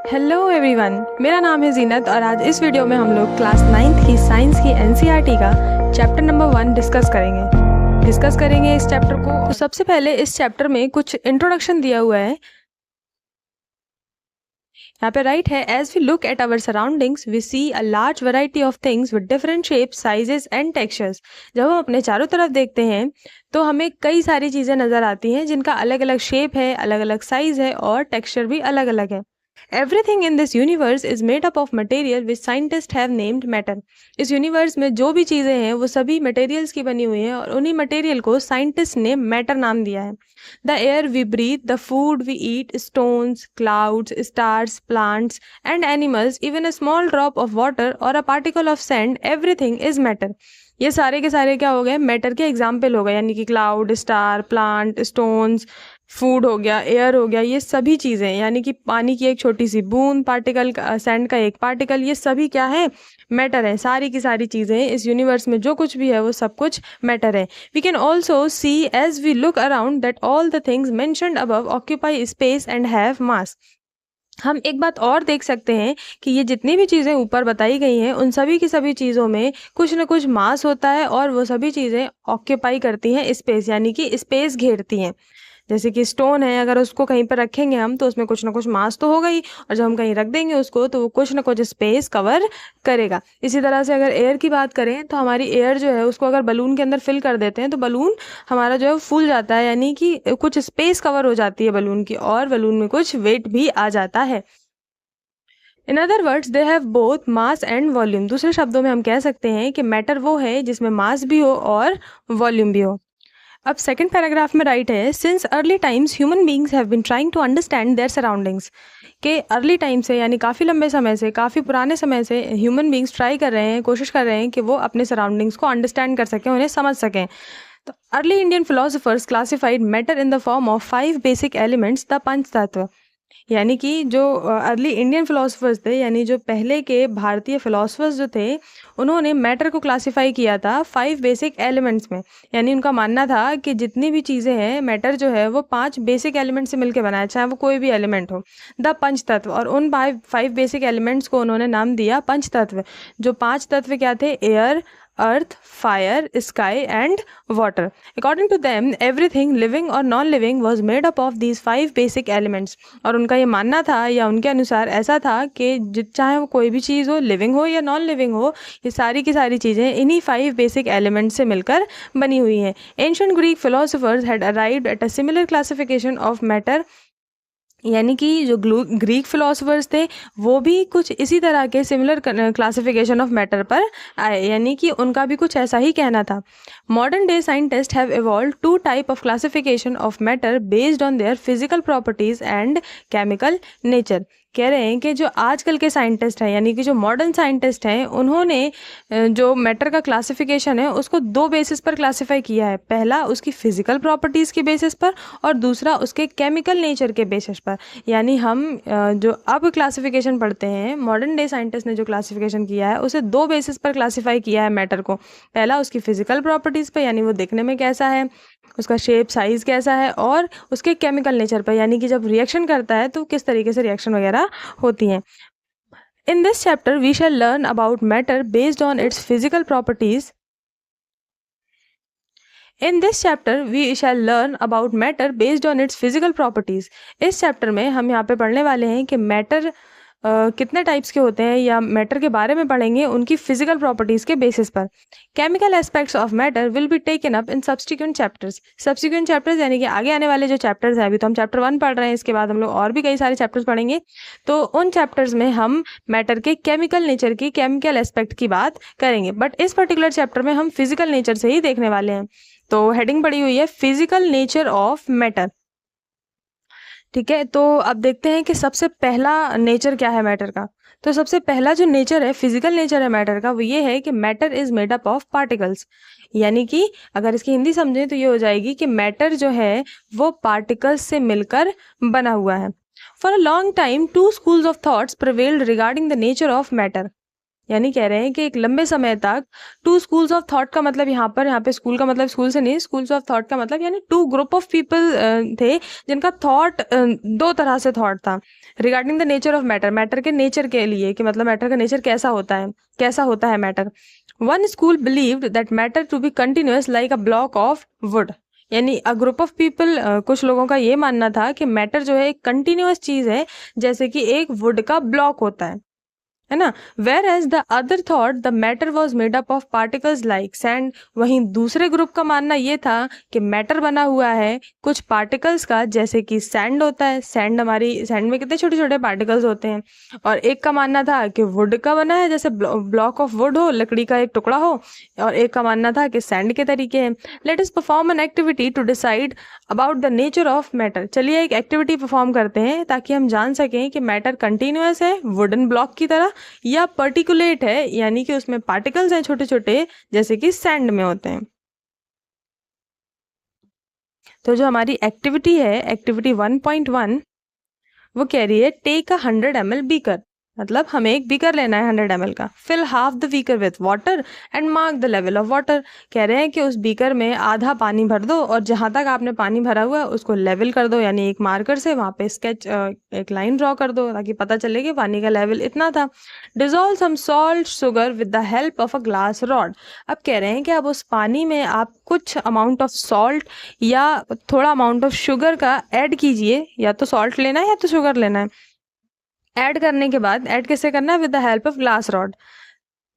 Hello everyone, मेरा नाम है जीनत और आज इस वीडियो में हम लोग क्लास 9th की साइंस की एनसीईआरटी का चैप्टर नंबर 1 डिस्कस करेंगे इस चैप्टर को। तो सबसे पहले इस चैप्टर में कुछ इंट्रोडक्शन दिया हुआ है। यहाँ पे राइट है, as we look at our surroundings we see a large variety of things with different shapes, sizes and textures. जब हम अपने चारों तरफ देखते हैं तो हमें कई सारी चीज़ें नज़र आती हैं जिनका अलग अलग शेप है, अलग अलग साइज है और टेक्सचर भी अलग अलग है। Everything in this universe is made up of material which scientists have named matter. इस यूनिवर्स में जो भी चीज़ें हैं वो सभी मटेरियल्स की बनी हुई हैं और उन्हीं मटेरियल को साइंटिस्ट ने मैटर नाम दिया है। The air we breathe, the food we eat, stones, clouds, stars, plants and animals, even a small drop of water और a particle of sand, everything is matter. ये सारे के सारे क्या हो गए, मैटर के एग्जाम्पल हो गए, यानी कि cloud, star, plant, stones, food हो गया, एयर हो गया, ये सभी चीज़ें, यानी कि पानी की एक छोटी सी बूंद, पार्टिकल का, सैंड का एक पार्टिकल, ये सभी क्या है, मैटर है। सारी की सारी चीज़ें इस यूनिवर्स में जो कुछ भी है वो सब कुछ मैटर है। We can also see as we look around that all the things mentioned above occupy space and have mass. हम एक बात और देख सकते हैं कि ये जितनी भी चीज़ें ऊपर बताई गई हैं उन सभी की सभी चीज़ों में कुछ न कुछ मास होता है और वो सभी चीज़ें ऑक्यूपाई करती हैं स्पेस, यानी कि स्पेस घेरती हैं। जैसे कि स्टोन है, अगर उसको कहीं पर रखेंगे हम तो उसमें कुछ ना कुछ मास तो होगा ही, और जब हम कहीं रख देंगे उसको तो वो कुछ ना कुछ स्पेस कवर करेगा। इसी तरह से अगर एयर की बात करें तो हमारी एयर जो है उसको अगर बलून के अंदर फिल कर देते हैं तो बलून हमारा जो है फूल जाता है, यानी कि कुछ स्पेस कवर हो जाती है बलून की और बलून में कुछ वेट भी आ जाता है। In other words they have both mass and volume. दूसरे शब्दों में हम कह सकते हैं कि मैटर वो है जिसमें मास भी हो और वॉल्यूम भी हो। अब सेकंड पैराग्राफ में राइट है, since early times human beings have been trying to understand their surroundings. के अर्ली टाइम से, यानी काफ़ी लंबे समय से, काफ़ी पुराने समय से ह्यूमन बींग्स ट्राई कर रहे हैं, कोशिश कर रहे हैं कि वो अपने सराउंडिंग्स को अंडरस्टैंड कर सकें, उन्हें समझ सकें। तो early Indian philosophers classified matter in the form of 5 basic elements, the panch tattva. यानी कि जो अर्ली इंडियन फिलोसफर्स थे, यानी जो पहले के भारतीय फिलोसफर्स जो थे, उन्होंने मैटर को क्लासिफाई किया था 5 बेसिक एलिमेंट्स में। यानी उनका मानना था कि जितनी भी चीज़ें हैं, मैटर जो है वो 5 बेसिक एलिमेंट से मिलकर बना है, चाहे वो कोई भी एलिमेंट हो। द पंच तत्व, और उन 5 बेसिक एलिमेंट्स को उन्होंने नाम दिया पंच तत्व। जो 5 तत्व क्या थे, air, earth, fire, sky and water. According to them everything living और non living was made up of these 5 basic elements. और उनका ये मानना था, या उनके अनुसार ऐसा था कि चाहे वो कोई भी चीज़ हो, लिविंग हो या नॉन लिविंग हो, ये सारी की सारी चीज़ें इन्हीं 5 बेसिक एलिमेंट्स से मिलकर बनी हुई हैं। Ancient Greek philosophers had arrived at a similar classification of matter. यानी कि जो ग्रीक फिलोसफर्स थे वो भी कुछ इसी तरह के सिमिलर क्लासिफिकेशन ऑफ मैटर पर आए, यानी कि उनका भी कुछ ऐसा ही कहना था। Modern day scientist have evolve 2 type of classification of matter based on their physical properties and chemical nature. कह रहे हैं कि जो आजकल के साइंटिस्ट हैं, यानी कि जो मॉडर्न साइंटिस्ट हैं, उन्होंने जो मैटर का क्लासिफिकेशन है उसको 2 बेसिस पर क्लासिफाई किया है। पहला उसकी फिजिकल प्रॉपर्टीज़ के बेसिस पर और दूसरा उसके केमिकल नेचर के बेसिस पर। यानी हम जो अब क्लासिफिकेशन पढ़ते हैं, मॉडर्न डे साइंटिस्ट ने जो क्लासिफिकेशन किया है उसे 2 बेसिस पर क्लासिफाई किया है मैटर को। पहला उसकी फिजिकल प्रॉपर्टीज़ पर, यानी वो दिखने में कैसा है, उसका शेप साइज़ कैसा है, और उसके केमिकल नेचर पर, यानी कि जब रिएक्शन करता है तो किस तरीके से रिएक्शन वगैरह होती हैं। In this chapter, we shall learn about matter based on its physical properties. In this chapter, we shall learn about matter based on its physical properties. इस चैप्टर में हम यहाँ पे पढ़ने वाले हैं कि मैटर कितने टाइप्स के होते हैं, या मैटर के बारे में पढ़ेंगे उनकी फिजिकल प्रॉपर्टीज़ के बेसिस पर। Chemical aspects of matter will be taken up in subsequent chapters. Subsequent chapters यानी कि आगे आने वाले जो चैप्टर्स हैं, अभी तो हम चैप्टर 1 पढ़ रहे हैं, इसके बाद हम लोग और भी कई सारे चैप्टर्स पढ़ेंगे, तो उन चैप्टर्स में हम मैटर के केमिकल नेचर की, केमिकल एस्पेक्ट की बात करेंगे। बट इस पर्टिकुलर चैप्टर में हम फिजिकल नेचर से ही देखने वाले हैं। तो हेडिंग पड़ी हुई है फिजिकल नेचर ऑफ मैटर। ठीक है, तो अब देखते हैं कि सबसे पहला नेचर क्या है मैटर का। तो सबसे पहला जो नेचर है, फिजिकल नेचर है मैटर का, वो ये है कि matter is made up of particles. यानी कि अगर इसकी हिंदी समझें तो ये हो जाएगी कि मैटर जो है वो पार्टिकल्स से मिलकर बना हुआ है। For a long time 2 schools of thoughts prevailed regarding the nature of matter. यानी कह रहे हैं कि एक लंबे समय तक टू स्कूल्स ऑफ थॉट का मतलब यहाँ पे स्कूल का मतलब स्कूल से नहीं, स्कूल्स ऑफ थॉट का मतलब यानी टू ग्रुप ऑफ पीपल थे जिनका थॉट दो तरह से थॉट था regarding the nature of matter, matter के नेचर के लिए कि मतलब मैटर का नेचर कैसा होता है matter. One school believed that matter to be continuous like a block of wood, यानी अ ग्रुप ऑफ पीपल, कुछ लोगों का ये मानना था कि मैटर जो है एक कंटिन्यूअस चीज है जैसे कि एक वुड का ब्लॉक होता है ना। Whereas the other thought the matter was made up of particles like sand, वहीं दूसरे ग्रुप का मानना ये था कि मैटर बना हुआ है कुछ पार्टिकल्स का जैसे कि सैंड होता है, सैंड में कितने छोटे छोटे पार्टिकल्स होते हैं। और एक का मानना था कि वुड का बना है, जैसे ब्लॉक ऑफ वुड हो, लकड़ी का एक टुकड़ा हो, और एक का मानना था कि सैंड के तरीके हैं। Let us perform an activity to decide about the nature of matter, चलिए एक एक्टिविटी परफॉर्म करते हैं ताकि हम जान सकें कि मैटर कंटिन्यूअस है वुडन ब्लॉक की तरह या पर्टिकुलेट है, यानी कि उसमें पार्टिकल्स हैं छोटे छोटे जैसे कि सैंड में होते हैं। तो जो हमारी एक्टिविटी है, एक्टिविटी 1.1, वो कह रही है टेक अ 100 ml बीकर, मतलब हमें एक बीकर लेना है 100 ml का। Fill half the beaker with water and mark the level of water, कह रहे हैं कि उस बीकर में आधा पानी भर दो और जहां तक आपने पानी भरा हुआ है उसको लेवल कर दो, यानी एक मार्कर से वहां पे एक लाइन ड्रॉ कर दो ताकि पता चले कि पानी का लेवल इतना था। Dissolve some salt sugar with the help of a glass rod, अब कह रहे हैं कि अब उस पानी में आप कुछ अमाउंट ऑफ सॉल्ट या थोड़ा अमाउंट ऑफ शुगर का ऐड कीजिए, या तो सॉल्ट लेना है या तो शुगर लेना है। ऐड करने के बाद, ऐड कैसे करना है, with the help of glass rod.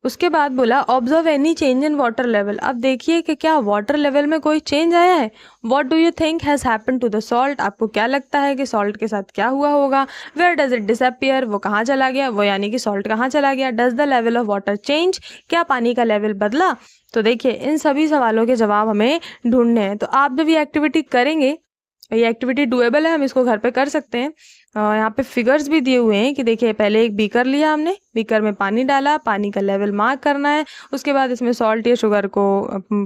उसके बाद बोला observe any change in water level, अब देखिए कि क्या वाटर लेवल में कोई चेंज आया है। What do you think has happened to the salt, आपको क्या लगता है कि सॉल्ट के साथ क्या हुआ होगा। वेयर डज इट डिसअपियर, वो कहाँ चला गया, वो यानी कि सॉल्ट कहाँ चला गया। Does the level of water change, क्या पानी का लेवल बदला। तो देखिए इन सभी सवालों के जवाब हमें ढूंढने हैं। तो आप जब ये एक्टिविटी करेंगे, ये एक्टिविटी डुएबल है, हम इसको घर पे कर सकते हैं। यहाँ पे फिगर्स भी दिए हुए हैं कि देखिए पहले एक बीकर लिया हमने, बीकर में पानी डाला, पानी का लेवल मार्क करना है, उसके बाद इसमें सॉल्ट या शुगर को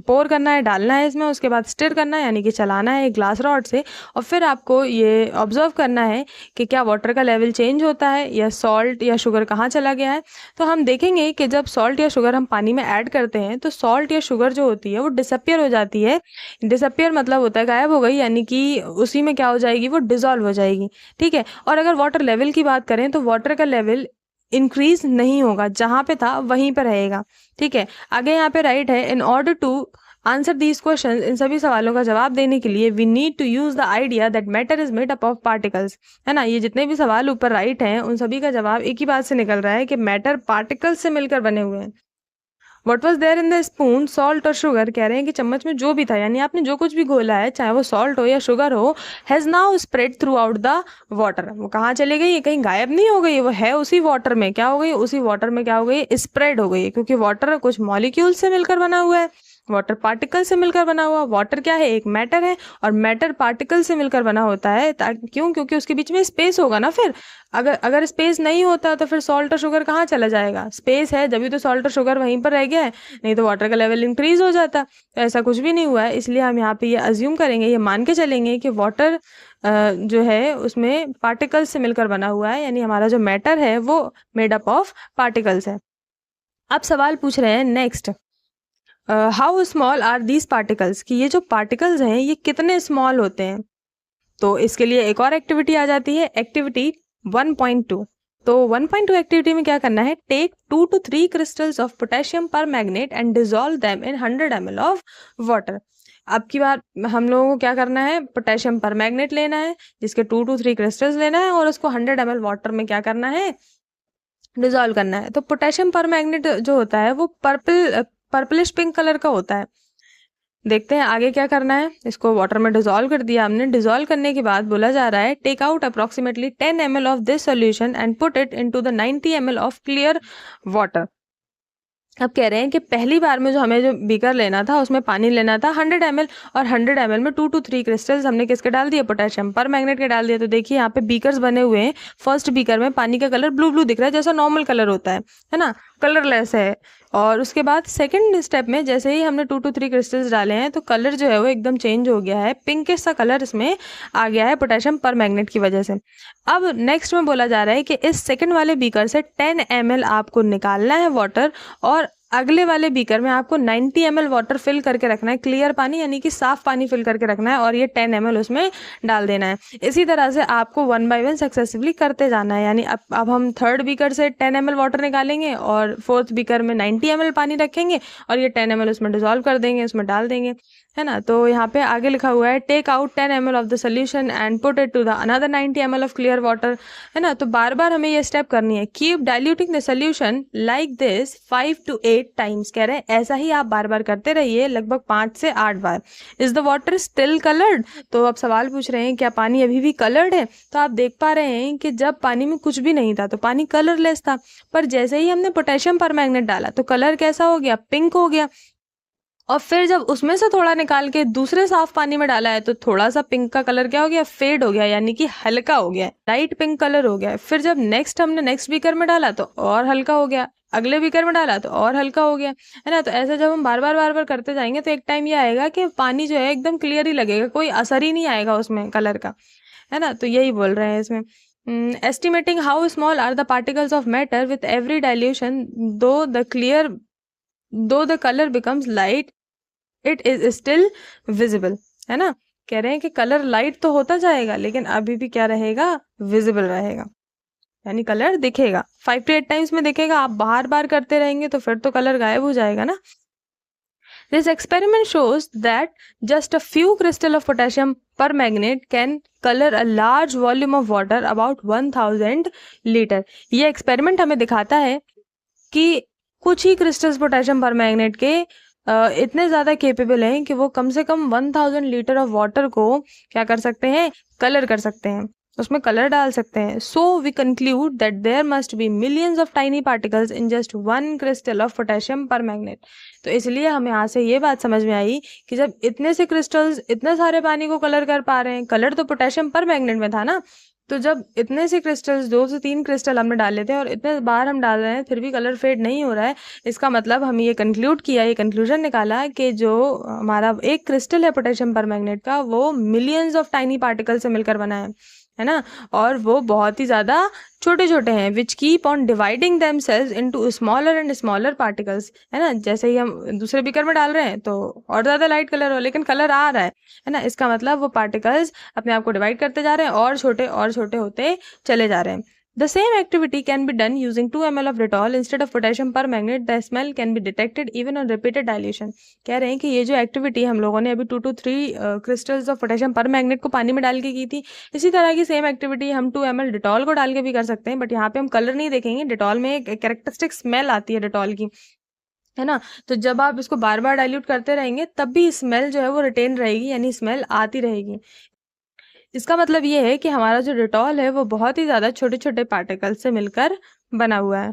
पोर करना है, डालना है इसमें, उसके बाद स्टिर करना है यानी कि चलाना है एक ग्लास रॉड से, और फिर आपको ये ऑब्जर्व करना है कि क्या वाटर का लेवल चेंज होता है या सॉल्ट या शुगर कहाँ चला गया है। तो हम देखेंगे कि जब सॉल्ट या शुगर हम पानी में ऐड करते हैं तो सॉल्ट या शुगर जो होती है वो डिसअपियर हो जाती है। डिसअपियर मतलब होता है गायब हो गई, यानी कि उसी में क्या हो जाएगी, वो डिजॉल्व हो जाएगी। ठीक है, और अगर वाटर लेवल की बात करें तो वाटर का लेवल इंक्रीज नहीं होगा, जहां पे था वहीं पे रहेगा। ठीक है, आगे यहाँ पे राइट है, in order to answer these question, इन सभी सवालों का जवाब देने के लिए we need to use the idea that matter is made up of particles, है ना। ये जितने भी सवाल ऊपर राइट हैं उन सभी का जवाब एक ही बात से निकल रहा है कि मैटर पार्टिकल्स से मिलकर बने हुए हैं। What was there in the spoon, salt और शुगर, कह रहे हैं कि चम्मच में जो भी था, यानी आपने जो कुछ भी घोला है चाहे वो सॉल्ट हो या शुगर हो, has now spread through out the water, वो कहाँ चली गई, ये कहीं गायब नहीं हो गई, वो है उसी वाटर में, क्या हो गई, उसी वाटर में क्या हो गई, स्प्रेड हो गई, क्योंकि वाटर कुछ मॉलिक्यूल से मिलकर बना हुआ है, वाटर पार्टिकल से मिलकर बना हुआ। वाटर क्या है, एक मैटर है, और मैटर पार्टिकल से मिलकर बना होता है, क्यों, क्योंकि उसके बीच में स्पेस होगा ना। फिर अगर स्पेस नहीं होता तो फिर सॉल्ट और शुगर कहाँ चला जाएगा, स्पेस है जब भी तो सॉल्ट और शुगर वहीं पर रह गया है, नहीं तो वाटर का लेवल इंक्रीज हो जाता। तो ऐसा कुछ भी नहीं हुआ है, इसलिए हम यहाँ पे ये अज्यूम करेंगे, ये मान के चलेंगे कि वाटर जो है उसमें पार्टिकल्स से मिलकर बना हुआ है, यानी हमारा जो मैटर है वो मेड अप ऑफ पार्टिकल्स है। अब सवाल पूछ रहे हैं next, how small are these particles, कि ये जो पार्टिकल्स हैं ये कितने स्मॉल होते हैं। तो इसके लिए एक और एक्टिविटी आ जाती है, एक्टिविटी 1.2। तो 1.2 एक्टिविटी में क्या करना है, take 2 to 3 crystals of potassium permanganate and dissolve them in 100 ml of water. अब की बार हम लोगों को क्या करना है, पोटेशियम पर मैग्नेट लेना है जिसके 2 to 3 क्रिस्टल्स लेना है और उसको 100 ml वाटर में क्या करना है, डिजोल्व करना है। तो पोटेशियम पर मैग्नेट जो होता है वो पर्पलिश पिंक कलर का होता है। देखते हैं आगे क्या करना है, इसको वाटर में डिजोल्व कर दिया हमने। डिजोल्व करने के बाद बोला जा रहा है take out approximately 10 ml of this solution and put it into the 90 ml of clear water. अब कह रहे हैं कि पहली बार में जो बीकर लेना था उसमें पानी लेना था 100 ml, और 100 ml में 2 to 3 क्रिस्टल्स हमने किसके डाल दिए, पोटेशियम पर मैग्नेट के डाल दिए। तो देखिए यहाँ पे बीकर्स बने हुए हैं, फर्स्ट बीकर में पानी का कलर ब्लू ब्लू दिख रहा है जैसा नॉर्मल कलर होता है ना। कलरलेस है। और उसके बाद सेकंड स्टेप में जैसे ही हमने 2 to 3 क्रिस्टल्स डाले हैं तो कलर जो है वो एकदम चेंज हो गया है, पिंकिश सा कलर इसमें आ गया है पोटेशियम परमैंगनेट की वजह से। अब नेक्स्ट में बोला जा रहा है कि इस सेकंड वाले बीकर से 10 ml आपको निकालना है वाटर, और अगले वाले बीकर में आपको 90 ml वाटर फिल करके रखना है, क्लियर पानी यानी कि साफ पानी फिल करके रखना है, और ये 10 ml उसमें डाल देना है। इसी तरह से आपको 1 by 1 सक्सेसिवली करते जाना है। यानी अब हम थर्ड बीकर से 10 ml वाटर निकालेंगे और फोर्थ बीकर में 90 ml पानी रखेंगे और ये 10 ml उसमें डिजोल्व कर देंगे, उसमें डाल देंगे, है ना। तो यहाँ पे आगे लिखा हुआ है take out 10 ml of the solution and put it to the another 90 ml of clear water, है ना। तो बार बार हमें ये स्टेप करनी है। Keep diluting the solution like this 5 to 8 times, कह रहे हैं ऐसा ही आप बार बार करते रहिए, लगभग 5 से 8 बार। Is the water still coloured, तो अब सवाल पूछ रहे हैं क्या पानी अभी भी कलर्ड है। तो आप देख पा रहे हैं कि जब पानी में कुछ भी नहीं था तो पानी कलरलेस था, पर जैसे ही हमने पोटेशियम परमैंगनेट डाला तो कलर कैसा हो गया, पिंक हो गया। और फिर जब उसमें से थोड़ा निकाल के दूसरे साफ पानी में डाला है तो थोड़ा सा पिंक का कलर क्या हो गया, फेड हो गया, यानी कि हल्का हो गया, लाइट पिंक कलर हो गया। फिर जब हमने नेक्स्ट बीकर में डाला तो और हल्का हो गया, अगले बीकर में डाला तो और हल्का हो गया, है ना। तो ऐसा जब हम बार बार करते जाएंगे तो एक टाइम ये आएगा कि पानी जो है एकदम क्लियर ही लगेगा, कोई असर ही नहीं आएगा उसमें कलर का, है ना। तो यही बोल रहे हैं इसमें। Estimating how small are the particles of matter with every dilution though the colour becomes light it is still visible, है ना। कह रहे हैं कि कलर लाइट तो होता जाएगा लेकिन अभी भी क्या रहेगा, विजिबल रहेगा, यानी कलर दिखेगा। 5 to 8 टाइम्स में दिखेगा, आप बार बार करते रहेंगे तो फिर तो कलर गायब हो जाएगा ना। This experiment shows that just a few crystal of potassium permanganate can color a large volume of water about 1000 litre. ये एक्सपेरिमेंट हमें दिखाता है कि कुछ ही क्रिस्टल्स पोटेशियम परमैंगनेट के इतने ज़्यादा केपेबल हैं कि वो कम से कम 1000 लीटर ऑफ वाटर को क्या कर सकते हैं, कलर कर सकते हैं, उसमें कलर डाल सकते हैं। So we conclude that there must be millions of tiny particles in just 1 crystal of potassium permanganate. तो इसलिए हमें यहाँ से ये बात समझ में आई कि जब इतने से क्रिस्टल्स इतने सारे पानी को कलर कर पा रहे हैं, कलर तो पोटेशियम परमैंगनेट में था ना, तो जब इतने से क्रिस्टल्स 2 से 3 क्रिस्टल हमने डाले थे और इतने बार हम डाल रहे हैं फिर भी कलर फेड नहीं हो रहा है, इसका मतलब हम ये कंक्लूड किया, ये कंक्लूजन निकाला कि जो हमारा एक क्रिस्टल है पोटेशियम परमैंगनेट का वो मिलियंस ऑफ टाइनी पार्टिकल से मिलकर बना है ना। और वो बहुत ही ज़्यादा छोटे छोटे हैं, which keep on dividing themselves into smaller and smaller particles, है ना। जैसे ही हम दूसरे बीकर में डाल रहे हैं तो और ज़्यादा लाइट कलर हो, लेकिन कलर आ रहा है ना। इसका मतलब वो पार्टिकल्स अपने आप को डिवाइड करते जा रहे हैं और छोटे होते चले जा रहे हैं। The same activity can be done using 2 ml of Dettol instead of potassium permanganate. The smell can be detected even on repeated dilution. कह रहे हैं कि ये जो एक्टिविटी हम लोगों ने अभी 2 to 3 crystals of potassium permanganate को पानी में डाल के की थी, इसी तरह की सेम एक्टिविटी हम 2 ml डिटॉल को डाल के भी कर सकते हैं। बट यहाँ पे हम कलर नहीं देखेंगे, डिटॉल में एक कैरेक्टरिस्टिक स्मेल आती है डिटॉल की, है ना। तो जब आप इसको बार बार डाइल्यूट करते रहेंगे तब भी स्मेल जो है वो रिटेन रहेगी, यानी स्मेल आती रहेगी। इसका मतलब ये है कि हमारा जो डिटॉल है वो बहुत ही ज़्यादा छोटे छोटे पार्टिकल से मिलकर बना हुआ है।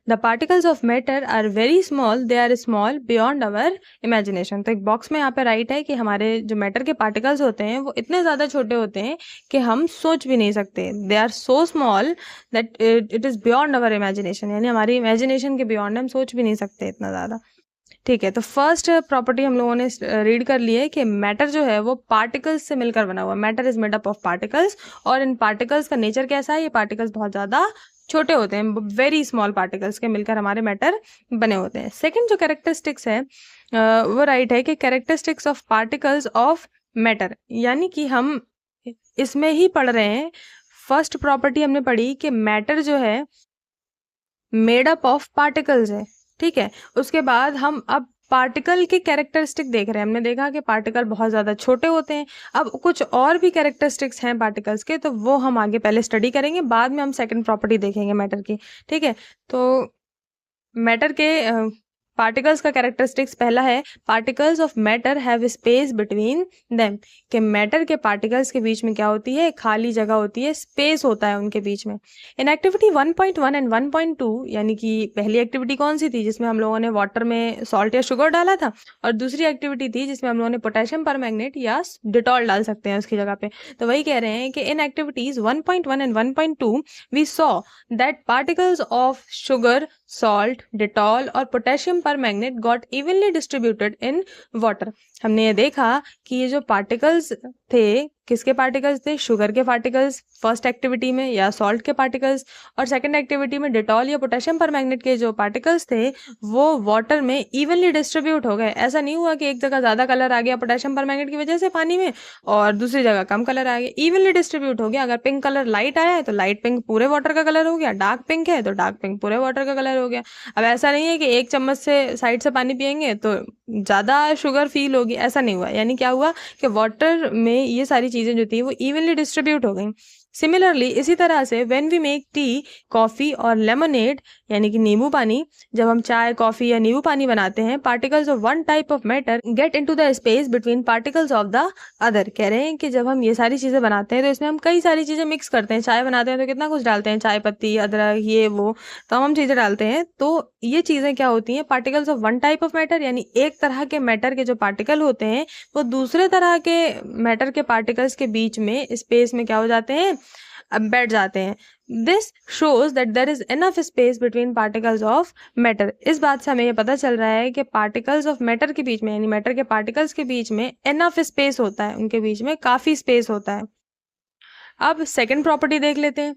The particles of matter are very small, they are small beyond our imagination. तो एक बॉक्स में यहाँ पे राइट है कि हमारे जो मैटर के पार्टिकल्स होते हैं वो इतने ज़्यादा छोटे होते हैं कि हम सोच भी नहीं सकते। They are so small that it is beyond our imagination, यानी हमारी इमेजिनेशन के बियॉन्ड हम सोच भी नहीं सकते इतना ज़्यादा। ठीक है, तो फर्स्ट प्रॉपर्टी हम लोगों ने रीड कर ली है कि मैटर जो है वो पार्टिकल्स से मिलकर बना हुआ है। Matter is made up of particles, और इन पार्टिकल्स का नेचर कैसा है, ये पार्टिकल्स बहुत ज़्यादा छोटे होते हैं, वेरी स्मॉल पार्टिकल्स के मिलकर हमारे मैटर बने होते हैं। सेकंड जो कैरेक्टरिस्टिक्स है वो राइट है कि characteristics of particles of matter, यानी कि हम इसमें ही पढ़ रहे हैं। फर्स्ट प्रॉपर्टी हमने पढ़ी कि मैटर जो है मेड अप ऑफ पार्टिकल्स है, ठीक है। उसके बाद हम अब पार्टिकल के कैरेक्टरिस्टिक देख रहे हैं। हमने देखा कि पार्टिकल बहुत ज़्यादा छोटे होते हैं। अब कुछ और भी कैरेक्टरिस्टिक्स हैं पार्टिकल्स के, तो वो हम आगे पहले स्टडी करेंगे, बाद में हम सेकंड प्रॉपर्टी देखेंगे मैटर की, ठीक है। तो मैटर के पार्टिकल्स का कैरेक्टरिस्टिक्स पहला है particles of matter have space between them, कि मैटर के पार्टिकल्स के बीच में क्या होती है, खाली जगह होती है, स्पेस होता है उनके बीच में। इन एक्टिविटी 1.1 एंड 1.2, यानी कि पहली एक्टिविटी कौन सी थी जिसमें हम लोगों ने वाटर में सॉल्ट या शुगर डाला था, और दूसरी एक्टिविटी थी जिसमें हम लोगों ने पोटेशियम परमैंगनेट या डिटॉल डाल सकते हैं उसकी जगह पे। तो वही कह रहे हैं कि in activities 1.1 and 1.2 we saw that particles of sugar, salt, Dettol और potassium permanganate got evenly distributed in water. हमने ये देखा कि ये जो पार्टिकल्स थे, किसके पार्टिकल्स थे, शुगर के पार्टिकल्स फर्स्ट एक्टिविटी में, या सॉल्ट के पार्टिकल्स, और सेकंड एक्टिविटी में डिटॉल या पोटेशियम परमैंगनेट के जो पार्टिकल्स थे वो वाटर में इवनली डिस्ट्रीब्यूट हो गए। ऐसा नहीं हुआ कि एक जगह ज़्यादा कलर आ गया पोटेशियम परमैंगनेट की वजह से पानी में और दूसरी जगह कम कलर आ गया, इवनली डिस्ट्रीब्यूट हो गया। अगर पिंक कलर लाइट आया है तो लाइट पिंक पूरे वाटर का कलर हो गया, डार्क पिंक है तो डार्क पिंक पूरे वाटर का कलर हो गया। अब ऐसा नहीं है कि एक चम्मच से साइड से पानी पियेंगे तो ज़्यादा शुगर फील होगी, ऐसा नहीं हुआ। यानी क्या हुआ कि वाटर में ये सारी चीज़ें जो थी वो इवनली डिस्ट्रीब्यूट हो गई। सिमिलरली इसी तरह से when we make tea, coffee और लेमनेड यानी कि नींबू पानी, जब हम चाय, कॉफ़ी या नींबू पानी बनाते हैं, particles of one type of matter get into the space between particles of the other. कह रहे हैं कि जब हम ये सारी चीज़ें बनाते हैं तो इसमें हम कई सारी चीज़ें मिक्स करते हैं। चाय बनाते हैं तो कितना कुछ डालते हैं, चाय पत्ती, अदरक, ये वो तमाम चीज़ें डालते हैं। तो ये चीज़ें क्या होती हैं, particles of one type of matter, यानी एक तरह के मैटर के जो पार्टिकल होते हैं वो दूसरे तरह के मैटर के पार्टिकल्स के बीच में स्पेस में क्या हो जाते हैं, अब बैठ जाते हैं। This shows that there is enough space between particles of matter. इस बात से हमें ये पता चल रहा है कि पार्टिकल्स ऑफ मैटर के बीच में, यानी मैटर के पार्टिकल्स के बीच में इनफ स्पेस होता है, उनके बीच में काफी स्पेस होता है। अब सेकंड प्रॉपर्टी देख लेते हैं।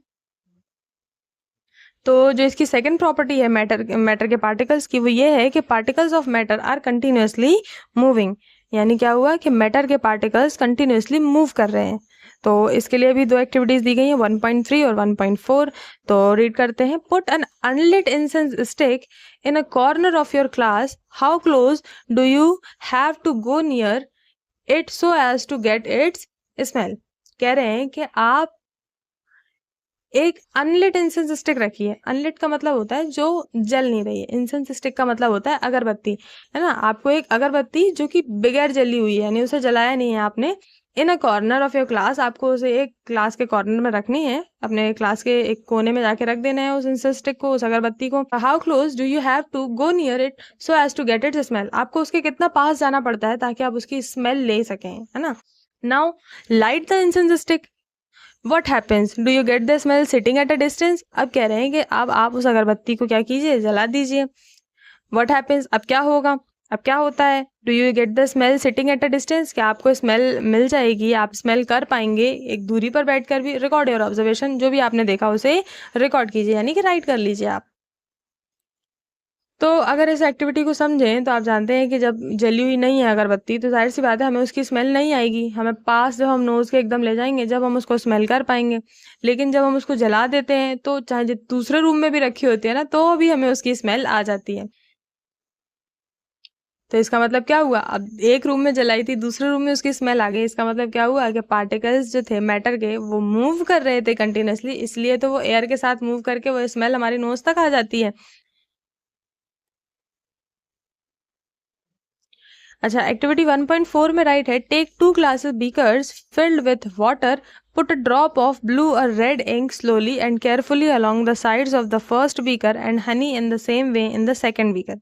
तो जो इसकी सेकंड प्रॉपर्टी है मैटर के पार्टिकल्स की, वो ये है कि particles of matter are continuously moving. यानी क्या हुआ कि मैटर के पार्टिकल्स कंटिन्यूसली मूव कर रहे हैं। तो इसके लिए भी दो एक्टिविटीज दी गई हैं, 1.3 और 1.4। तो रीड करते हैं। Put an unlit incense stick in a corner of your class, how close do you have to go near it so as to get its smell. कह रहे हैं कि आप एक अनलिट इंसेंस स्टिक रखी है। अनलिट का मतलब होता है जो जल नहीं रही है, इंसेंस स्टिक का मतलब होता है अगरबत्ती, है ना। आपको एक अगरबत्ती जो कि बगैर जली हुई है, यानी उसे जलाया नहीं है आपने, in a corner of your class, आपको उसे एक क्लास के कॉर्नर में रखनी है, अपने क्लास के एक कोने में जाके रख देना है उस इंसेंस स्टिक को, उस अगरबत्ती को। How close do you have to go near it so as to get it smell. आपको उसके कितना पास जाना पड़ता है ताकि आप उसकी स्मेल ले सकें, है ना। Now light the incense stick, what happens, do you get the smell sitting at a distance. अब कह रहे हैं कि अब आप उस अगरबत्ती को क्या कीजिए, जला दीजिए। वट हैपन्स, अब क्या होगा, अब क्या होता है, do you get the smell sitting at a distance, क्या आपको स्मेल मिल जाएगी, आप स्मेल कर पाएंगे एक दूरी पर बैठकर भी। रिकॉर्ड योर ऑब्जर्वेशन, जो भी आपने देखा उसे रिकॉर्ड कीजिए, यानी कि राइट कर लीजिए आप। तो अगर इस एक्टिविटी को समझें तो आप जानते हैं कि जब जली हुई नहीं है अगरबत्ती तो जाहिर सी बात है हमें उसकी स्मेल नहीं आएगी। हमें पास जब हम नोज़ के एकदम ले जाएंगे जब हम उसको स्मेल कर पाएंगे। लेकिन जब हम उसको जला देते हैं तो चाहे दूसरे रूम में भी रखी होती है ना तो भी हमें उसकी स्मेल आ जाती है। तो इसका मतलब क्या हुआ, अब एक रूम में जलाई थी, दूसरे रूम में उसकी स्मेल आ गई। इसका मतलब क्या हुआ कि पार्टिकल्स जो थे मैटर के वो मूव कर रहे थे कंटिन्यूसली, इसलिए तो वो एयर के साथ मूव करके वो स्मेल हमारी नोज़ तक आ जाती है। अच्छा, एक्टिविटी 1.4 में राइट है, take 2 glasses beakers filled with water, put a drop of blue और red ink slowly and carefully along the sides of the first beaker and honey in the same way in the second beaker.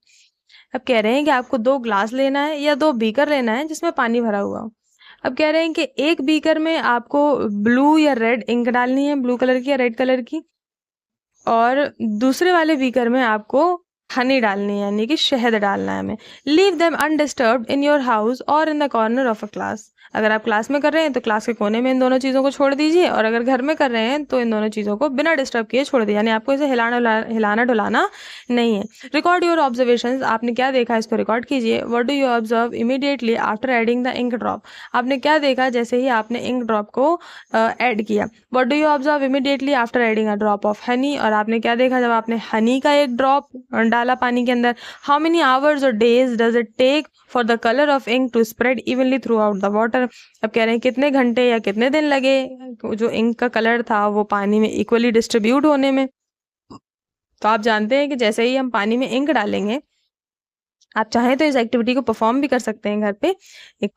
अब कह रहे हैं कि आपको 2 glass लेना है या 2 बीकर लेना है जिसमें पानी भरा हुआ हो। अब कह रहे हैं कि एक बीकर में आपको ब्लू या रेड इंक डालनी है, ब्लू कलर की या रेड कलर की, और दूसरे वाले बीकर में आपको हनी डालनी है, यानी कि शहद डालना है हमें। Leave them undisturbed in your house और in the corner of a class. अगर आप क्लास में कर रहे हैं तो क्लास के कोने में इन दोनों चीज़ों को छोड़ दीजिए, और अगर घर में कर रहे हैं तो इन दोनों चीज़ों को बिना डिस्टर्ब किए छोड़ दीजिए, यानी आपको इसे हिलाना डुलाना नहीं है। रिकॉर्ड योर ऑब्जर्वेशंस, आपने क्या देखा इसको रिकॉर्ड कीजिए। What do you observe immediately after adding the ink drop, आपने क्या देखा जैसे ही आपने इंक ड्रॉप को ऐड किया। What do you observe immediately after adding a drop of honey, और आपने क्या देखा जब आपने हनी का एक ड्रॉप डाला पानी के अंदर। हाउ मेनी आवर्स और days does it take for the colour of ink to spread evenly throughout the water. अब कह रहे हैं कितने घंटे या कितने दिन लगे जो इंक का कलर था वो पानी में इक्वली डिस्ट्रीब्यूट होने में। तो आप जानते हैं कि जैसे ही हम पानी में इंक डालेंगे आप चाहें तो इस एक्टिविटी को परफॉर्म भी कर सकते हैं घर पे। एक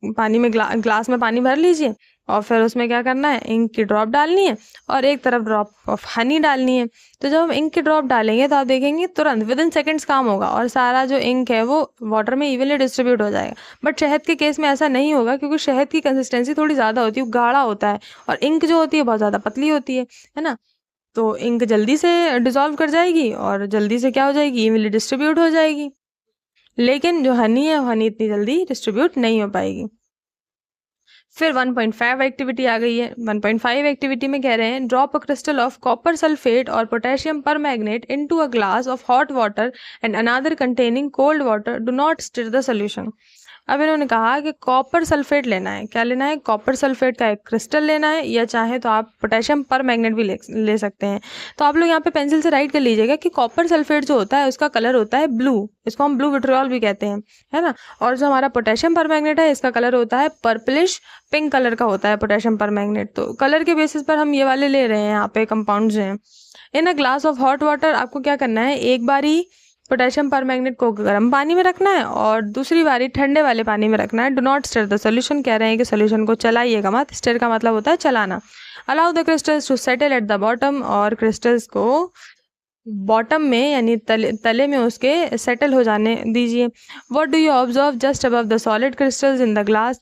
पानी में ग्लास में पानी भर लीजिए और फिर उसमें क्या करना है, इंक की ड्रॉप डालनी है और एक तरफ ड्रॉप ऑफ हनी डालनी है। तो जब हम इंक की ड्रॉप डालेंगे तो आप देखेंगे तुरंत विद इन सेकेंड्स काम होगा और सारा जो इंक है वो वाटर में इवनली डिस्ट्रीब्यूट हो जाएगा। बट शहद के केस में ऐसा नहीं होगा, क्योंकि शहद की कंसिस्टेंसी थोड़ी ज़्यादा होती है, वो गाढ़ा होता है, और इंक जो होती है बहुत ज़्यादा पतली होती है ना। तो इंक जल्दी से डिज़ोल्व कर जाएगी और जल्दी से क्या हो जाएगी, इवनली डिस्ट्रीब्यूट हो जाएगी। लेकिन जो हनी है, वो हनी इतनी जल्दी डिस्ट्रीब्यूट नहीं हो पाएगी। फिर 1.5 एक्टिविटी आ गई है। 1.5 एक्टिविटी में कह रहे हैं drop a crystal of copper sulphate और potassium permanganate into a glass of hot water and another containing cold water, do not stir the solution. अब इन्होंने कहा कि कॉपर सल्फेट लेना है। क्या लेना है, कॉपर सल्फेट का एक क्रिस्टल लेना है, या चाहे तो आप पोटेशियम परमैंगनेट भी ले सकते हैं। तो आप लोग यहाँ पे पेंसिल से राइट कर लीजिएगा कि कॉपर सल्फेट जो होता है उसका कलर होता है ब्लू, इसको हम ब्लू विट्रियोल भी कहते हैं, है ना। और जो हमारा पोटेशियम परमैंगनेट है इसका कलर होता है पर्पलिश पिंक कलर का होता है पोटेशियम परमैंगनेट। तो कलर के बेसिस पर हम ये वाले ले रहे हैं यहाँ पे कंपाउंड्स हैं। In a glass of hot water आपको क्या करना है, एक बारी पोटेशियम परमैंगनेट को गर्म पानी में रखना है और दूसरी बारी ठंडे वाले पानी में रखना है। Do not stir the solution, कह रहे हैं कि सोल्यूशन को चलाइएगा मत। स्टिर का मतलब होता है चलाना। Allow the crystals to settle at the bottom, और क्रिस्टल्स को बॉटम में यानी तले में उसके सेटल हो जाने दीजिए। What do you observe just above the solid crystals in the glass.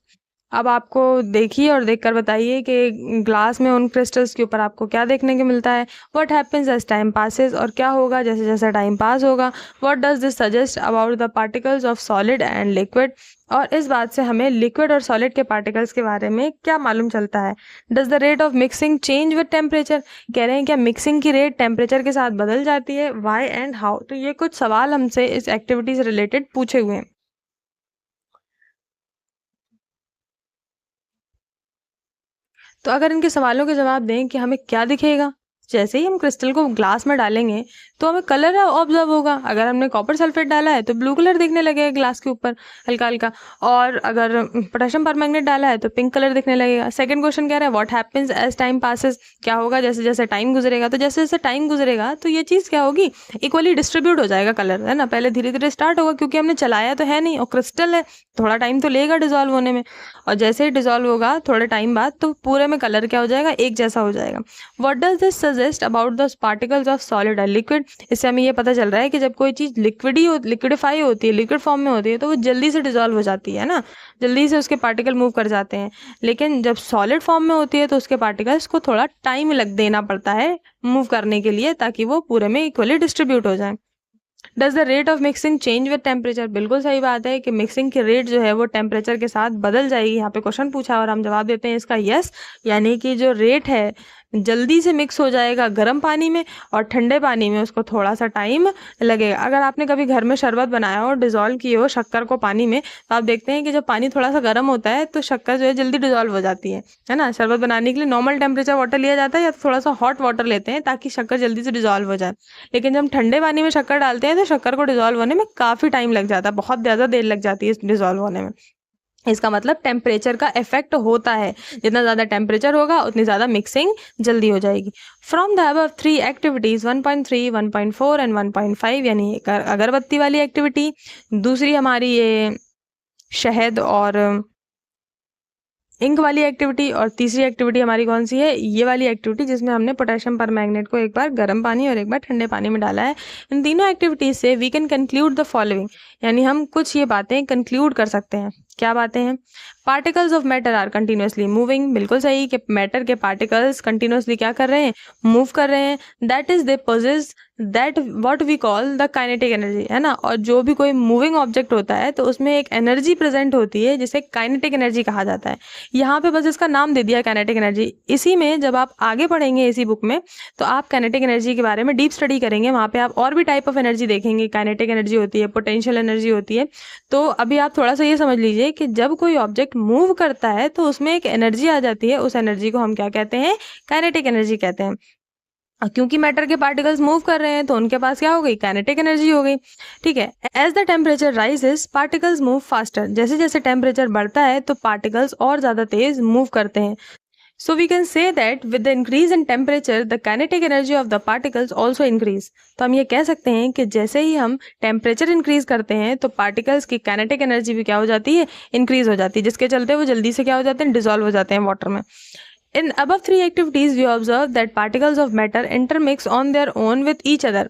अब आपको देखिए और देखकर बताइए कि ग्लास में उन क्रिस्टल्स के ऊपर आपको क्या देखने को मिलता है। What happens as time passes, और क्या होगा जैसे जैसे टाइम पास होगा। What does this suggest about the particles of solid and liquid, और इस बात से हमें लिक्विड और सॉलिड के पार्टिकल्स के बारे में क्या मालूम चलता है। Does the rate of mixing change with temperature, कह रहे हैं क्या मिक्सिंग की रेट टेम्परेचर के साथ बदल जाती है। वाई एंड हाउ, तो ये कुछ सवाल हमसे इस एक्टिविटी से रिलेटेड पूछे हुए हैं। तो अगर इनके सवालों के जवाब दें कि हमें क्या दिखेगा, जैसे ही हम क्रिस्टल को ग्लास में डालेंगे तो हमें कलर ऑब्जर्व होगा। अगर हमने कॉपर सल्फेट डाला है तो ब्लू कलर दिखने लगेगा ग्लास के ऊपर हल्का हल्का, और अगर पोटेशियम परमैंगनेट डाला है तो पिंक कलर दिखने लगेगा। सेकंड क्वेश्चन कह रहा है what happens as time passes, क्या होगा जैसे जैसे टाइम गुजरेगा। तो जैसे जैसे टाइम गुजरेगा तो ये चीज़ क्या होगी, इक्वली डिस्ट्रीब्यूट हो जाएगा कलर, है ना। पहले धीरे धीरे स्टार्ट होगा क्योंकि हमने चलाया तो है नहीं और क्रिस्टल है, थोड़ा टाइम तो लेगा डिजोल्व होने में, और जैसे ही डिजोल्व होगा थोड़े टाइम बाद तो पूरे में कलर क्या हो जाएगा, एक जैसा हो जाएगा। What does this suggest about the particles of solid and liquid, इससे हमें ये पता चल रहा है कि जब कोई चीज़ लिक्विडिफाई होती है, लिक्विड फॉर्म में होती है, तो वो जल्दी से डिजोल्व हो जाती है ना, जल्दी से उसके पार्टिकल मूव कर जाते हैं। लेकिन जब सॉलिड फॉर्म में होती है तो उसके पार्टिकल्स को थोड़ा टाइम लग देना पड़ता है मूव करने के लिए, ताकि वो पूरे में इक्वली डिस्ट्रीब्यूट हो जाए। Does the rate of mixing change with temperature, बिल्कुल सही बात है कि मिक्सिंग की रेट जो है वो टेम्परेचर के साथ बदल जाएगी। यहाँ पे क्वेश्चन पूछा और हम जवाब देते हैं इसका यस, यानी कि जो रेट है जल्दी से मिक्स हो जाएगा गर्म पानी में, और ठंडे पानी में उसको थोड़ा सा टाइम लगेगा। अगर आपने कभी घर में शरबत बनाया हो, डिज़ोल्व किए हो शक्कर को पानी में, तो आप देखते हैं कि जब पानी थोड़ा सा गर्म होता है तो शक्कर जो है जल्दी डिज़ोल्व हो जाती है ना। शरबत बनाने के लिए नॉर्मल टेम्परेचर वाटर लिया जाता है या थोड़ा सा हॉट वाटर लेते हैं ताकि शक्कर जल्दी से डिज़ोल्व हो जाए। लेकिन जब हम ठंडे पानी में शक्कर डालते हैं तो शक्कर को डिज़ोल्व होने में काफ़ी टाइम लग जाता है, बहुत ज़्यादा देर लग जाती है इस डिज़ोल्व होने में। इसका मतलब टेम्परेचर का इफेक्ट होता है, जितना ज़्यादा टेम्परेचर होगा उतनी ज़्यादा मिक्सिंग जल्दी हो जाएगी। From the above 3 activities 1.3, 1.4 and 1.5, यानी अगरबत्ती वाली एक्टिविटी, दूसरी हमारी ये शहद और इंक वाली एक्टिविटी, और तीसरी एक्टिविटी हमारी कौन सी है, ये वाली एक्टिविटी जिसमें हमने पोटेशियम परमैंगनेट को एक बार गर्म पानी और एक बार ठंडे पानी में डाला है। इन तीनों एक्टिविटीज से we can conclude the following, यानी हम कुछ ये बातें कंक्लूड कर सकते हैं। क्या बातें हैं, particles of matter are continuously moving, बिल्कुल सही कि मैटर के पार्टिकल्स कंटिन्यूसली क्या कर रहे हैं, मूव कर रहे हैं। That is they possess that what we call the kinetic energy, है ना। और जो भी कोई मूविंग ऑब्जेक्ट होता है तो उसमें एक एनर्जी प्रेजेंट होती है जिसे काइनेटिक एनर्जी कहा जाता है। यहाँ पे बस इसका नाम दे दिया काइनेटिक एनर्जी। इसी में जब आप आगे पढ़ेंगे इसी बुक में तो आप काइनेटिक एनर्जी के बारे में डीप स्टडी करेंगे, वहाँ पे आप और भी टाइप ऑफ एनर्जी देखेंगे। काइनेटिक एनर्जी होती है, पोटेंशियल एनर्जी होती है। तो अभी आप थोड़ा सा ये समझ लीजिए कि जब कोई ऑब्जेक्ट मूव करता है तो उसमें एक एनर्जी आ जाती है, उस एनर्जी को हम क्या कहते हैं, काइनेटिक एनर्जी कहते हैं। क्योंकि मैटर के पार्टिकल्स मूव कर रहे हैं तो उनके पास क्या हो गई, काइनेटिक एनर्जी हो गई। ठीक है, as the temperature rises particles move faster, जैसे जैसे टेम्परेचर बढ़ता है तो पार्टिकल्स और ज़्यादा तेज मूव करते हैं। So we can say that with the increase in temperature, the kinetic energy of the particles also increase. तो हम ये कह सकते हैं कि जैसे ही हम टेम्परेचर इंक्रीज करते हैं तो पार्टिकल्स की काइनेटिक एनर्जी भी क्या हो जाती है, इंक्रीज हो जाती है, जिसके चलते वो जल्दी से क्या हो जाते हैं, डिसॉल्व हो जाते हैं वाटर में. In above three activities, we observe that particles of matter intermix on their own with each other.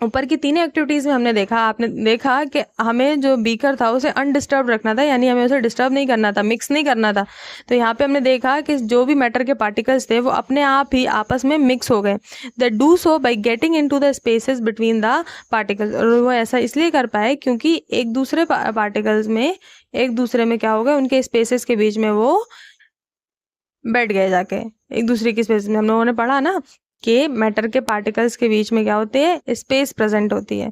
ऊपर की तीन एक्टिविटीज़ में हमने देखा, आपने देखा कि हमें जो बीकर था उसे अनडिस्टर्ब रखना था, यानी हमें उसे डिस्टर्ब नहीं करना था, मिक्स नहीं करना था. तो यहाँ पे हमने देखा कि जो भी मैटर के पार्टिकल्स थे वो अपने आप ही आपस में मिक्स हो गए. They do so by getting into the spaces between the particles. और वो ऐसा इसलिए कर पाए क्योंकि एक दूसरे पार्टिकल्स में एक दूसरे में क्या हो गया, उनके स्पेसेस के बीच में वो बैठ गए जाके एक दूसरे की स्पेस में. हम लोगों ने पढ़ा ना कि मैटर के पार्टिकल्स के बीच में क्या होते हैं, स्पेस प्रेजेंट होती है.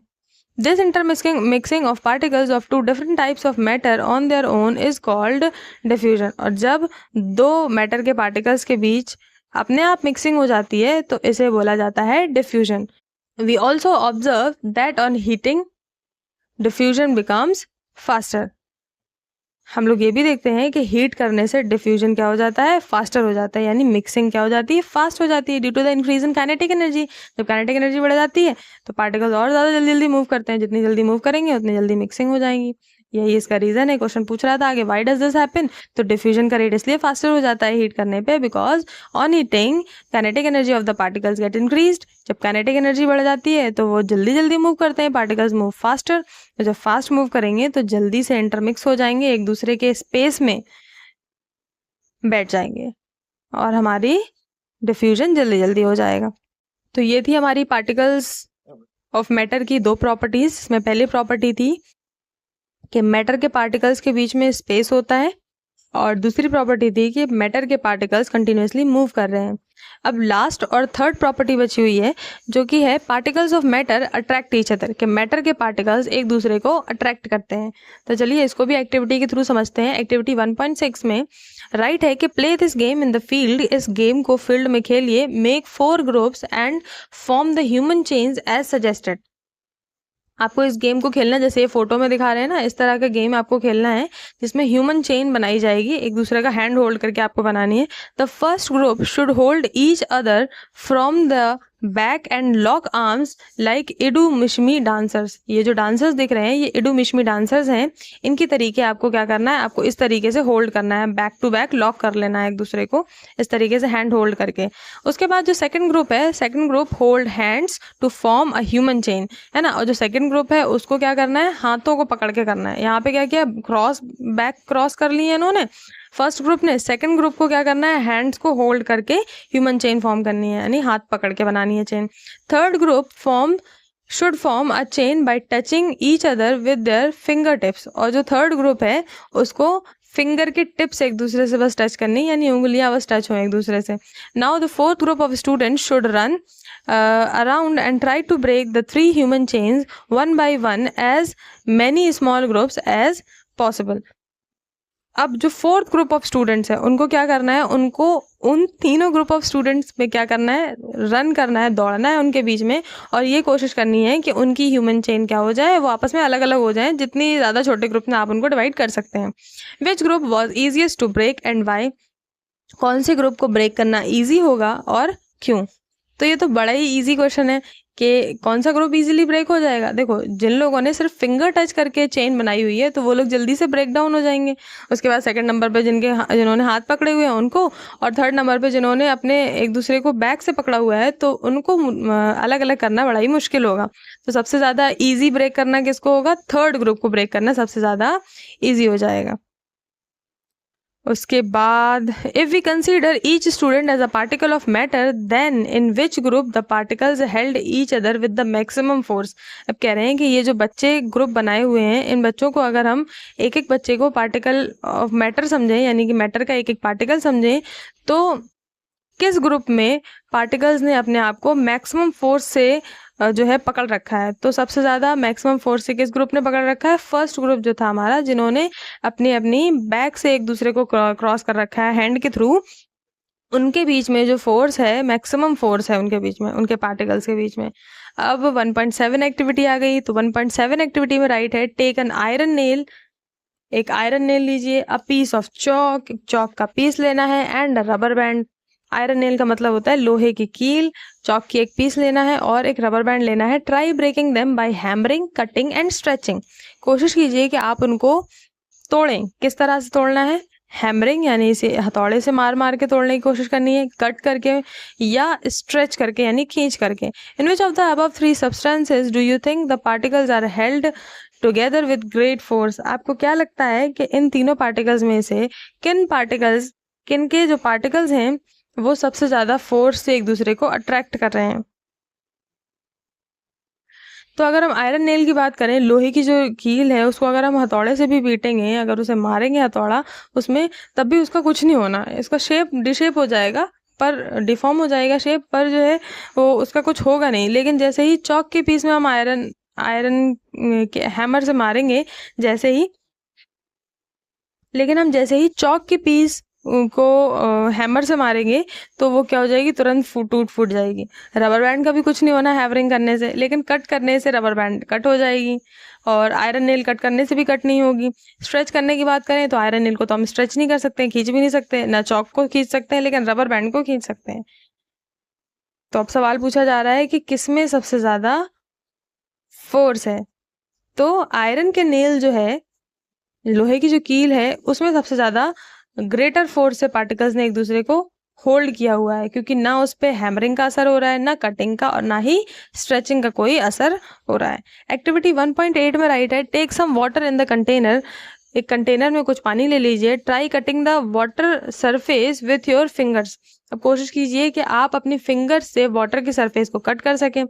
This intermixing of particles of two different types of matter on their own is called diffusion. और जब दो मैटर के पार्टिकल्स के बीच अपने आप मिक्सिंग हो जाती है तो इसे बोला जाता है diffusion. We also observe that on heating diffusion becomes faster. हम लोग ये भी देखते हैं कि हीट करने से डिफ्यूजन क्या हो जाता है, फास्टर हो जाता है, यानी मिक्सिंग क्या हो जाती है, फास्ट हो जाती है, due to the increase in kinetic energy. जब काइनेटिक एनर्जी बढ़ जाती है तो पार्टिकल्स और ज़्यादा जल्दी जल्दी मूव करते हैं, जितनी जल्दी मूव करेंगे उतनी जल्दी मिक्सिंग हो जाएंगी. यही इसका रीज़न है. क्वेश्चन पूछ रहा था आगे, व्हाई डज दिस हैपन. तो डिफ्यूजन का रेट इसलिए फास्टर हो जाता है हीट करने पे, because on heating kinetic energy of the particles get increased. जब काइनेटिक एनर्जी बढ़ जाती है तो वो जल्दी जल्दी मूव करते हैं, पार्टिकल्स मूव फास्टर. तो जब फास्ट मूव करेंगे तो जल्दी से इंटरमिक्स हो जाएंगे, एक दूसरे के स्पेस में बैठ जाएंगे और हमारी डिफ्यूजन जल्दी जल्दी हो जाएगा. तो ये थी हमारी पार्टिकल्स ऑफ मैटर की दो प्रॉपर्टीज. इसमें पहली प्रॉपर्टी थी कि मैटर के पार्टिकल्स के बीच में स्पेस होता है और दूसरी प्रॉपर्टी थी कि मैटर के पार्टिकल्स कंटिन्यूसली मूव कर रहे हैं. अब लास्ट और थर्ड प्रॉपर्टी बची हुई है जो कि है particles of matter attract each other, कि मैटर के पार्टिकल्स एक दूसरे को अट्रैक्ट करते हैं. तो चलिए इसको भी एक्टिविटी के थ्रू समझते हैं. एक्टिविटी 1.6 में राइट है कि play this game in the field. इस गेम को फील्ड में खेलिए. Make 4 groups and form the human chains as suggested. आपको इस गेम को खेलना, जैसे ये फोटो में दिखा रहे हैं ना, इस तरह का गेम आपको खेलना है जिसमें ह्यूमन चेन बनाई जाएगी, एक दूसरे का हैंड होल्ड करके आपको बनानी है. The first group should hold each other from the back and lock arms like इडू Mishmi dancers. ये जो डांसर्स दिख रहे हैं ये इडू मिशमी डांसर्स हैं. इनकी तरीके आपको क्या करना है, आपको इस तरीके से होल्ड करना है, बैक टू बैक लॉक कर लेना है एक दूसरे को इस तरीके से हैंड होल्ड करके. उसके बाद जो सेकंड ग्रुप है, second group hold hands to form a human chain, है ना. और जो सेकंड ग्रुप है उसको क्या करना है, हाथों को पकड़ के करना है. यहाँ पे क्या किया, क्रॉस बैक क्रॉस कर ली है इन्होंने फर्स्ट ग्रुप ने. सेकंड ग्रुप को क्या करना है, हैंड्स को होल्ड करके ह्यूमन चेन फॉर्म करनी है, यानी हाथ पकड़ के बनानी है chain. Third group should form a chain by touching each other with their finger tips. और जो थर्ड ग्रुप है उसको फिंगर के टिप्स एक दूसरे से बस टच करनी, यानी उंगलियां बस टच हो एक दूसरे से. Now the fourth group of students should run around and try to break the 3 human chains one by one as many small groups as possible. अब जो फोर्थ ग्रुप ऑफ स्टूडेंट्स है उनको क्या करना है, उनको उन तीनों ग्रुप ऑफ स्टूडेंट्स में क्या करना है, रन करना है, दौड़ना है उनके बीच में, और ये कोशिश करनी है कि उनकी ह्यूमन चेन क्या हो जाए, वो आपस में अलग अलग हो जाए. जितनी ज़्यादा छोटे ग्रुप में आप उनको डिवाइड कर सकते हैं. Which group was easiest to break and why. कौन से ग्रुप को ब्रेक करना ईजी होगा और क्यों. तो ये तो बड़ा ही ईजी क्वेश्चन है कि कौन सा ग्रुप इजीली ब्रेक हो जाएगा. देखो, जिन लोगों ने सिर्फ फिंगर टच करके चेन बनाई हुई है तो वो लोग जल्दी से ब्रेक डाउन हो जाएंगे. उसके बाद सेकंड नंबर पे जिन्होंने हाथ पकड़े हुए हैं उनको, और थर्ड नंबर पे जिन्होंने अपने एक दूसरे को बैक से पकड़ा हुआ है तो उनको अलग अलग करना बड़ा ही मुश्किल होगा. तो सबसे ज़्यादा ईजी ब्रेक करना किसको होगा, थर्ड ग्रुप को ब्रेक करना सबसे ज़्यादा ईजी हो जाएगा. उसके बाद if we consider each student as a particle of matter then in which group the particles held each other with the maximum force. अब कह रहे हैं कि ये जो बच्चे ग्रुप बनाए हुए हैं, इन बच्चों को अगर हम एक एक बच्चे को पार्टिकल ऑफ मैटर समझें, यानी कि मैटर का एक एक पार्टिकल समझें, तो किस ग्रुप में पार्टिकल्स ने अपने आप को मैक्सिमम फोर्स से जो है पकड़ रखा है. तो सबसे ज़्यादा मैक्सिमम फोर्स से किस ग्रुप ने पकड़ रखा है, फर्स्ट ग्रुप जो था हमारा, जिन्होंने अपनी अपनी बैक से एक दूसरे को क्रॉस कर रखा है हैंड के थ्रू. उनके बीच में जो फोर्स है, मैक्सिमम फोर्स है उनके बीच में, उनके पार्टिकल्स के बीच में. अब 1.7 एक्टिविटी आ गई. तो 1.7 एक्टिविटी में राइट है टेक एन आयरन नेल एक आयरन नेल लीजिए, a piece of chalk, chalk का पीस लेना है, and rubber band. Iron nail का मतलब होता है लोहे की कील, चॉक की एक पीस लेना है और एक रबर बैंड लेना है। Try breaking them by hammering, cutting and stretching. कोशिश कीजिए कि आप उनको तोड़ें। किस तरह से तोड़ना है? हैमरिंग यानी इसे हथौड़े से मार मार के तोड़ने की कोशिश करनी है, कट करके या स्ट्रेच करके यानी खींच करके। In which of the above three substances do you think the particles are held together with great force? आपको क्या लगता है कि इन तीनों पार्टिकल्स में से किन के जो पार्टिकल्स हैं वो सबसे ज्यादा फोर्स से एक दूसरे को अट्रैक्ट कर रहे हैं? तो अगर हम आयरन नेल की बात करें, लोहे की जो कील है उसको अगर हम हथौड़े से भी पीटेंगे, अगर उसे मारेंगे हथौड़ा उसमें, तब भी उसका कुछ नहीं होना। इसका शेप डिशेप हो जाएगा, पर डिफॉर्म हो जाएगा शेप, पर जो है वो उसका कुछ होगा नहीं। लेकिन जैसे ही चॉक के पीस में हम आयरन आयरन के हैमर से मारेंगे, जैसे ही लेकिन हम जैसे ही चॉक के पीस को हैमर से मारेंगे तो वो क्या हो जाएगी, तुरंत टूट जाएगी। रबर बैंड का भी कुछ नहीं होना हैमरिंग करने से, लेकिन कट करने से रबर बैंड कट हो जाएगी, और आयरन नेल कट करने से भी कट नहीं होगी। स्ट्रेच करने की बात करें तो आयरन नेल को तो हम स्ट्रेच नहीं कर सकते, खींच भी नहीं सकते, ना चॉक को खींच सकते हैं, लेकिन रबर बैंड को खींच सकते हैं। तो अब सवाल पूछा जा रहा है कि किसमें सबसे ज्यादा फोर्स है? तो आयरन के नेल जो है, लोहे की जो कील है, उसमें सबसे ज्यादा ग्रेटर फोर्स से पार्टिकल्स ने एक दूसरे को होल्ड किया हुआ है, क्योंकि ना उस पे हैमरिंग का असर हो रहा है, ना कटिंग का, और ना ही स्ट्रेचिंग का कोई असर हो रहा है। एक्टिविटी 1.8 में राइट है, take some water in the container. एक कंटेनर में कुछ पानी ले लीजिए। Try cutting the water surface with your fingers. अब कोशिश कीजिए कि आप अपनी फिंगर से वाटर की सरफेस को कट कर सकें।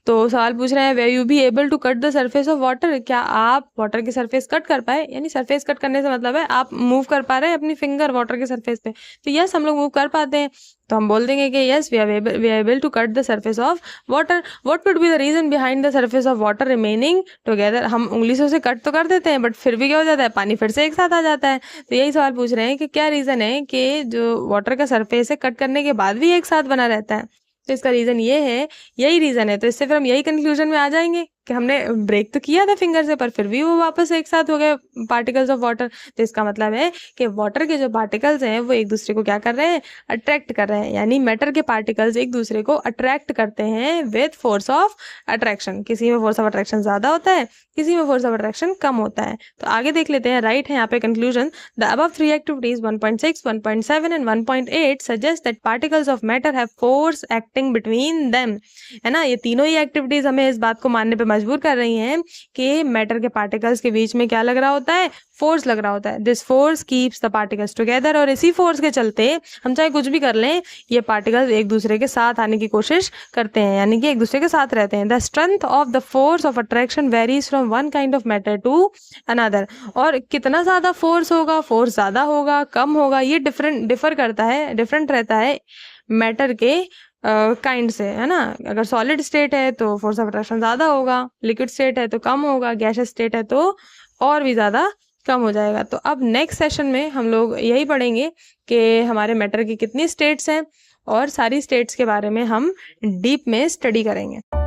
तो सवाल पूछ रहे हैं, were you be able to cut the surface of water? क्या आप वाटर की सरफेस कट कर पाए? यानी सरफेस कट करने से मतलब है आप मूव कर पा रहे हैं अपनी फिंगर वाटर की सरफेस पे। तो यस, हम लोग मूव कर पाते हैं, तो हम बोल देंगे कि yes we are able to cut the surface of water. What would be the reason behind the surface of water remaining together? हम उंगली से उसे कट तो कर देते हैं, बट फिर भी क्या हो जाता है, पानी फिर से एक साथ आ जाता है। तो यही सवाल पूछ रहे हैं कि क्या रीजन है कि जो वाटर का सरफेस है कट करने के बाद भी एक साथ बना रहता है? तो इसका रीजन ये है, यही रीजन है। तो इससे फिर हम यही कंक्लूजन में आ जाएंगे कि हमने ब्रेक तो किया था फिंगर से, पर फिर भी वो वापस एक साथ हो गए पार्टिकल्स ऑफ वाटर। तो इसका मतलब है कि वाटर के जो पार्टिकल्स हैं वो एक दूसरे को क्या कर रहे हैं, अट्रैक्ट कर रहे हैं। यानी मैटर के पार्टिकल्स एक दूसरे को अट्रैक्ट करते हैं विथ फोर्स ऑफ अट्रैक्शन। किसी में फोर्स ऑफ अट्रैक्शन ज्यादा होता है, किसी में फोर्स ऑफ अट्रैक्शन कम होता है। तो आगे देख लेते हैं, राइट है यहाँ पे conclusion. The above three activities 1.6, 1.7 and 1.8 suggest that particles of matter have force acting between them. है ना, ये तीनों ही एक्टिविटीज हमें इस बात को मानने पे मजबूर कर रही हैं कि मैटर के पार्टिकल्स के बीच में क्या लग रहा होता है, फोर्स लग रहा होता है। This force keeps the particles together. और इसी फोर्स के चलते हम चाहे कुछ भी कर लें, ये पार्टिकल्स एक दूसरे के साथ आने की कोशिश करते हैं, यानी कि एक दूसरे के साथ रहते हैं। The strength of the force of attraction varies from one kind of matter to another. और कितना ज्यादा फोर्स होगा, फोर्स ज्यादा होगा, कम होगा, ये डिफरेंट रहता है मैटर के काइंड से, है ना। अगर सॉलिड स्टेट है तो फोर्स ऑफ अट्रैक्शन ज्यादा होगा, लिक्विड स्टेट है तो कम होगा, गैसियस स्टेट है तो और भी ज्यादा कम हो जाएगा। तो अब नेक्स्ट सेशन में हम लोग यही पढ़ेंगे कि हमारे मैटर की कितनी स्टेट्स हैं, और सारी स्टेट्स के बारे में हम डीप में स्टडी करेंगे।